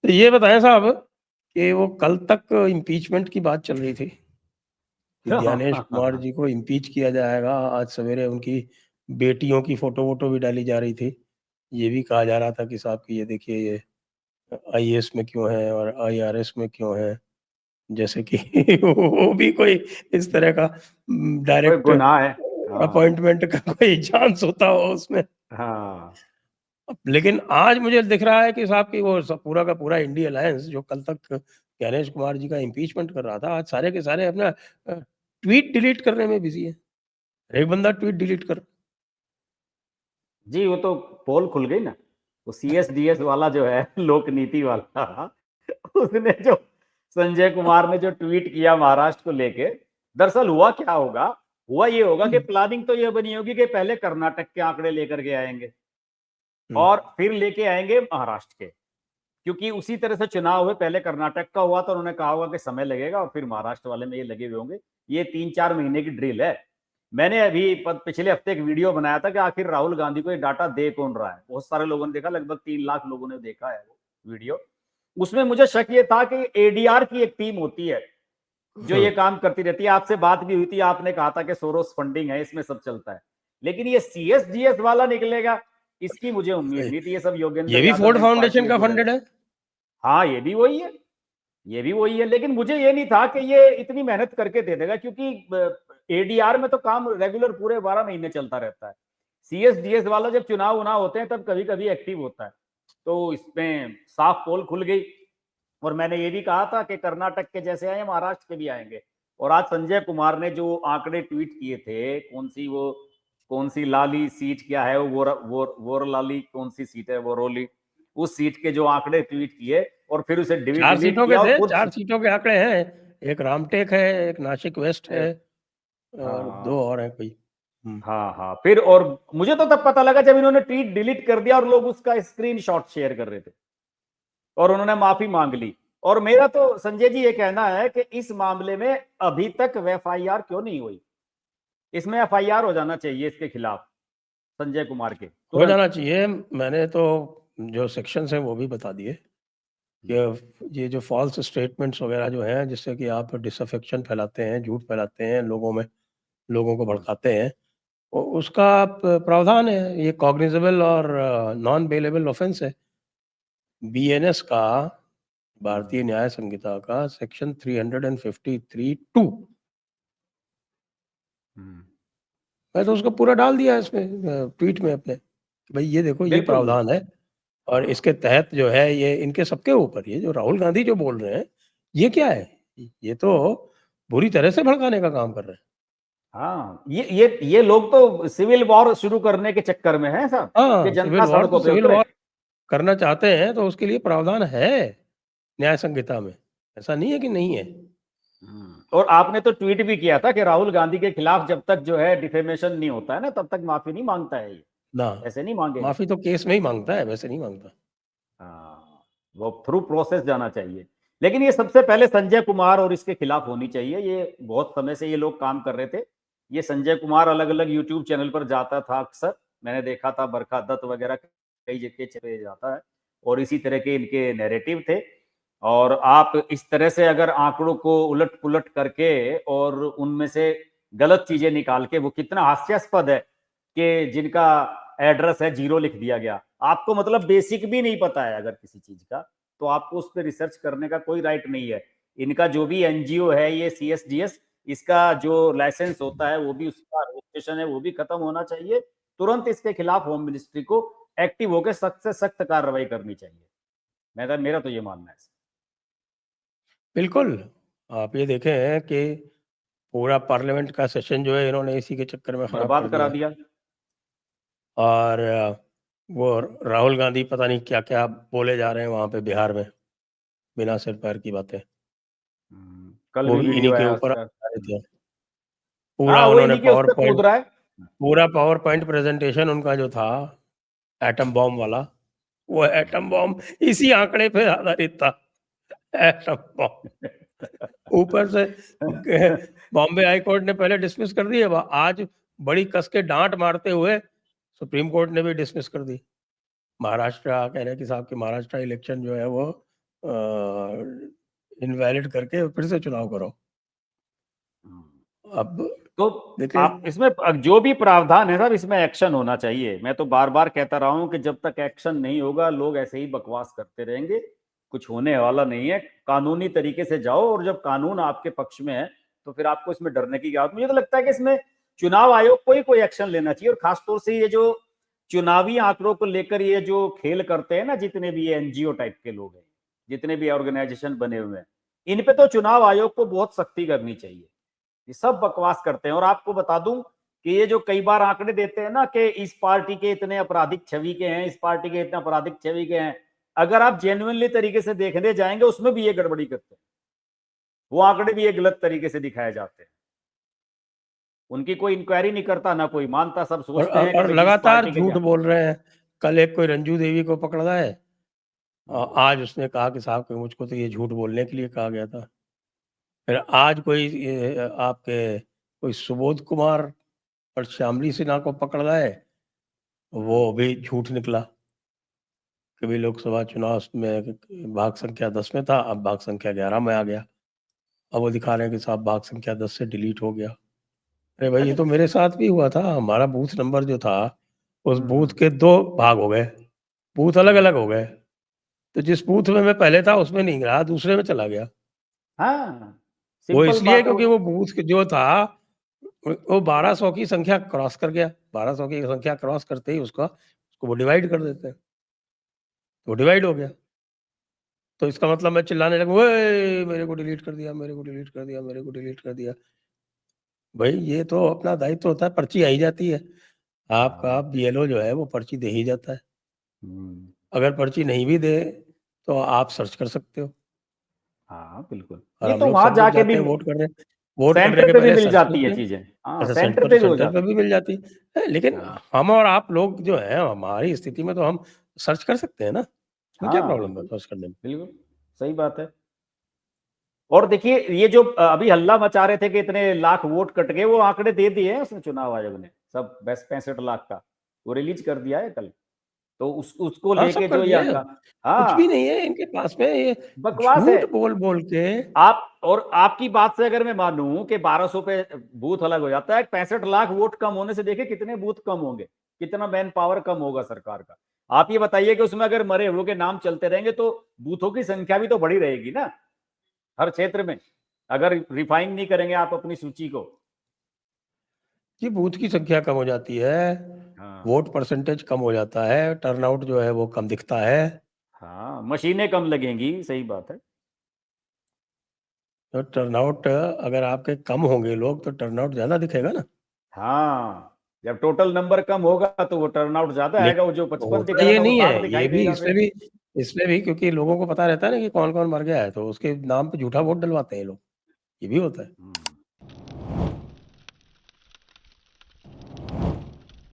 तो ये बताएं साहब कि वो कल तक इम्पीचमेंट की बात चल रही थी कि ज्ञानेश कुमार जी को इम्पीच किया जाएगा। आज सवेरे उनकी बेटियों की फोटो वोटो भी डाली जा रही थी। ये भी कहा जा रहा था कि साहब की ये देखिए ये आईएएस में क्यों है और आईआरएस में क्यों है, जैसे कि वो भी कोई इस तरह का कोई डायरेक्ट गुनाह है। हाँ अपॉइंटमेंट का कोई चांस होता हो उसमें। हाँ लेकिन आज मुझे दिख रहा है कि साहब की वो सब पूरा का पूरा इंडी अलायंस जो कल तक ज्ञानेश कुमार जी का इम्पीचमेंट कर रहा था, आज सारे के सारे अपना ट्वीट डिलीट करने में बिजी है। एक बंदा ट्वीट डिलीट कर जी, वो तो पोल खुल गई ना। वो सीएसडीएस वाला जो है लोक नीति वाला, उसने जो संजय कुमार ने जो ट्वीट किया महाराष्ट्र को लेके, दरअसल हुआ क्या होगा, हुआ ये होगा कि प्लानिंग तो ये बनी होगी कि पहले कर्नाटक के आंकड़े लेकर के आएंगे और फिर लेके आएंगे महाराष्ट्र के, क्योंकि उसी तरह से चुनाव हुए, पहले कर्नाटक का हुआ तो उन्होंने कहा होगा कि समय लगेगा और फिर महाराष्ट्र वाले में ये लगे हुए होंगे। ये 3-4 महीने की ड्रिल है। मैंने अभी पिछले हफ्ते एक वीडियो बनाया था कि आखिर राहुल गांधी को ये डाटा दे कौन रहा है। बहुत सारे लोगों ने देखा, लगभग 3 लाख लोगों ने देखा है वो वीडियो। उसमें मुझे शक ये था कि एडीआर की एक टीम होती है जो ये काम करती रहती है। आपसे बात भी हुई थी, आपने कहा था कि सोरोस फंडिंग है, इसमें सब चलता है। लेकिन ये सीएसडीएस वाला निकलेगा, इसकी मुझे उम्मीद नहीं थी। ये सब योगेंद्र ये भी यादव फोर्ड इस पार्टी फाउंडेशन में का जुड़े हुए। फंडेड है। हाँ, ये भी वही है, ये भी वही है। लेकिन मुझे ये नहीं था कि ये इतनी मेहनत करके दे देगा, क्योंकि एडीआर में तो काम रेगुलर पूरे 12 महीने चलता रहता है। सीएसडीएस वाला जब चुनाव उनाव होते हैं तब कभी कभी एक्टिव होता है। तो इसमें साफ पोल खुल गई। और मैंने ये भी कहा था कि कर्नाटक के जैसे आए महाराष्ट्र के भी आएंगे। और आज संजय कुमार ने जो आंकड़े ट्वीट किए थे, कौन सी लाली सीट क्या है, वो लाली कौन सी सीट है, वो रोली, उस सीट के जो आंकड़े ट्वीट किए और फिर उसे 4 डिलीट सीटों के किया और थे, खुद 4 सीटों के आंकड़े हैं। एक रामटेक है, एक नासिक वेस्ट है और 2 हाँ और हैं कोई। हाँ हाँ। फिर और मुझे तो तब पता लगा जब इन्होंने ट्वीट डिलीट कर दिया और लोग उसका स्क्रीनशॉट शेयर कर रहे थे और उन्होंने माफी मांग ली। और मेरा तो संजय जी ये कहना है कि इस मामले में अभी तक एफआईआर क्यों नहीं हुई। इसमें एफआईआर हो जाना चाहिए इसके खिलाफ, संजय कुमार के, हो तुरंत। जाना चाहिए। मैंने तो जो सेक्शंस हैं वो भी बता दिए कि ये जो फॉल्स स्टेटमेंट्स वगैरह जो हैं, जिससे कि आप डिसअफेक्शन फैलाते हैं, झूठ फैलाते हैं लोगों में, लोगों को भड़काते हैं, उसका प्रावधान है। ये कॉग्निजेबल और नॉन बेलेबल ऑफेंस है। बीएनएस का, भारतीय न्याय संहिता का सेक्शन 353(2). मैं तो उसको पूरा डाल दिया इसमें ट्वीट में अपने कि भाई ये देखो ये बिल्कुल। प्रावधान है और इसके तहत जो है ये इनके सबके ऊपर, ये जो राहुल गांधी जो बोल रहे हैं ये क्या है, ये तो बुरी तरह से भड़काने का काम कर रहे हैं। हाँ, ये लोग तो सिविल वॉर शुरू करने के चक्कर में है साहब, कि हाँ, जनता सड़कों पे सिविल उतरे। वॉर करना चाहते हैं तो उसके लिए प्रावधान है न्याय संहिता में, ऐसा नहीं है कि नहीं है। और आपने तो ट्वीट भी किया था कि राहुल गांधी के खिलाफ जब तक जो है डिफेमेशन नहीं होता है ना, तब तक माफी नहीं मांगता है ये, ना, ऐसे नहीं मांगेगा। माफी तो केस में ही मांगता है, वैसे नहीं मांगता। हाँ, वो थ्रू प्रोसेस जाना चाहिए। लेकिन ये सबसे पहले संजय कुमार और इसके खिलाफ होनी चाहिए। ये बहुत समय से ये लोग काम कर रहे थे। ये संजय कुमार अलग अलग यूट्यूब चैनल पर जाता था अक्सर, मैंने देखा था, बरखा दत्त वगैरह कई जगह चले जाता है और इसी तरह के इनके नैरेटिव थे। और आप इस तरह से अगर आंकड़ों को उलट पुलट करके और उनमें से गलत चीजें निकाल के, वो कितना हास्यास्पद है कि जिनका एड्रेस है 0 लिख दिया गया। आपको मतलब बेसिक भी नहीं पता है अगर किसी चीज का, तो आपको उस पर रिसर्च करने का कोई राइट नहीं है। इनका जो भी एनजीओ है ये सीएसडीएस, इसका जो लाइसेंस होता है वो भी, उसका रजिस्ट्रेशन है वो भी खत्म होना चाहिए। तुरंत इसके खिलाफ होम मिनिस्ट्री को एक्टिव होकर सख्त से सख्त कार्रवाई करनी चाहिए। मेरा तो ये मानना है। बिल्कुल। आप ये देखें हैं कि पूरा पार्लियामेंट का सेशन जो है इन्होंने इसी के चक्कर में खराब कर बर्बाद करा दिया है। दिया। और वो राहुल गांधी पता नहीं क्या क्या बोले जा रहे हैं वहां पे बिहार में, बिना सिर पैर की बातें, कल वो भी भी इन्हीं वीडियो के आया ऊपर उसका। आ रहे थे। हाँ, पूरा वो उन्होंने इन्हीं के उस पर कूद रहा है। पूरा पावर पॉइंट प्रेजेंटेशन उनका जो था एटम बॉम्ब वाला, वो एटम बॉम्ब इसी आंकड़े पे आधारित था। एटम बॉम्ब ऊपर से बॉम्बे हाई कोर्ट ने पहले डिसमिस कर दिया, आज बड़ी कस के डांट मारते हुए सुप्रीम कोर्ट ने भी डिसमिस कर दी। महाराष्ट्र कह रहे हैं कि साहब कि महाराष्ट्र इलेक्शन जो है वो इनवैलिड करके फिर से चुनाव करो। अब तो देखिए, आप इसमें जो भी प्रावधान है साहब, इसमें एक्शन होना चाहिए। मैं तो बार बार कहता रहा हूं कि जब तक एक्शन नहीं होगा लोग ऐसे ही बकवास करते रहेंगे, कुछ होने वाला नहीं है। कानूनी तरीके से जाओ, और जब कानून आपके पक्ष में है तो फिर आपको इसमें डरने की क्या बात। मुझे तो लगता है कि इसमें चुनाव आयोग को ही कोई एक्शन लेना चाहिए, और खासतौर से ये जो चुनावी आंकड़ों को लेकर ये जो खेल करते हैं ना, जितने भी ये एनजीओ टाइप के लोग हैं, जितने भी ऑर्गेनाइजेशन बने हुए हैं, इन पे तो चुनाव आयोग को बहुत सख्ती करनी चाहिए। ये सब बकवास करते हैं। और आपको बता दूं कि ये जो कई बार आंकड़े देते हैं ना कि इस पार्टी के इतने आपराधिक छवि के हैं, इस पार्टी के इतने आपराधिक छवि के हैं, अगर आप जेन्युइनली तरीके से देखने जाएंगे उसमें भी ये गड़बड़ी करते हैं, वो आंकड़े भी ये गलत तरीके से दिखाए जाते हैं। उनकी कोई इंक्वायरी नहीं करता, ना कोई मानता, सब सोचते हैं कि और भाई जिस लगातार पार्टी के झूठ बोल रहे हैं। कल एक कोई रंजू देवी को पकड़ा है, आज उसने कहा कि साहब कि मुझको तो ये झूठ बोलने के लिए कहा गया था। फिर आज कोई आपके कोई सुबोध कुमार और श्यामली सिन्हा को पकड़ा है, वो भी झूठ निकला कि भाई लोकसभा चुनाव में भाग संख्या 10 में था, अब भाग संख्या 11 में आ गया। अब वो दिखा रहे हैं कि साहब भाग संख्या 10 से डिलीट हो गया। अरे भाई, ये तो मेरे साथ भी हुआ था। हमारा बूथ नंबर जो था, उस बूथ के 2 भाग हो गए, बूथ अलग अलग हो गए। तो जिस बूथ में मैं पहले था उसमें नहीं रहा, दूसरे में चला गया। हाँ, वो सिंपल इसलिए बात है। क्योंकि वो बूथ जो था वो 1200 की संख्या क्रॉस कर गया। 1200 की संख्या क्रॉस करते ही उसको वो डिवाइड कर देते हैं, वो डिवाइड हो गया। तो इसका मतलब मैं चिल्लाने लगूं, ओए मेरे को डिलीट कर दिया, मेरे को डिलीट कर दिया, मेरे को डिलीट कर दिया। भाई ये तो अपना दायित्व होता है, पर्ची आई जाती है, आपका बीएलओ जो है वो पर्ची दे ही जाता है। अगर पर्ची नहीं भी दे तो आप सर्च कर सकते हो। हाँ बिल्कुल, और ये हम तो लोग वहां सब जब जाके जाते भी हैं वोट करने सेंटर के पे भी पहले मिल सर्च जाती है करते हैं। चीजें। हाँ, अच्छा, सेंटर पे भी हो सेंटर पे जाती भी मिल जाती है। लेकिन है। हम और आप लोग जो हैं, हमारी स्थिति में तो हम सर्च कर सकते हैं ना, इसमें क्या हाँ प्रॉब्लम है बिल्कुल, सर्च करने में? बिल्कुल सही बात है। और देखिए ये जो अभी हल्ला मचा रहे थे कि इतने लाख वोट कट गए, वो आंकड़े दे दिए हैं उसने, चुनाव आयोग ने सब, बस 65 लाख का वो रिलीज कर दिया है कल। तो उसको हाँ, सब लेके कर जो ये दिए। आंकड़ा, कुछ भी हाँ नहीं है इनके पास में, ये बकवास है। झूठ बोल के। आप और आपकी बात से अगर मैं मानूं कि 1200 पे बूथ अलग हो जाता है, 65 लाख वोट कम होने से देखिए कितने बूथ कम होंगे, कितना मैन पावर कम होगा सरकार का। आप ये बताइए कि उसमें अगर मरे हुए के नाम चलते रहेंगे तो बूथों की संख्या भी तो बढ़ी रहेगी ना हर क्षेत्र में, अगर रिफाइन नहीं करेंगे आप अपनी सूची को। कि बूथ की संख्या कम हो जाती है, हाँ, वोट परसेंटेज कम हो जाता है, टर्नआउट जो है वो कम दिखता है। हाँ मशीनें कम लगेंगी, सही बात है। तो टर्नआउट अगर आपके कम होंगे लोग तो टर्नआउट ज़्यादा दिखेगा ना। हाँ, जब टोटल नंबर कम होगा तो वो टर्नआउट ज्यादा आएगा, वो जो लेकिन 55 दिख होता रहा ये था वो नहीं 60 है, दिखाई ये भी देगा फिर। इसमें भी क्योंकि लोगों को पता रहता है ना कि कौन-कौन मर गया है, तो उसके नाम पे झूठा वोट डलवाते हैं ये लोग, ये भी होता है।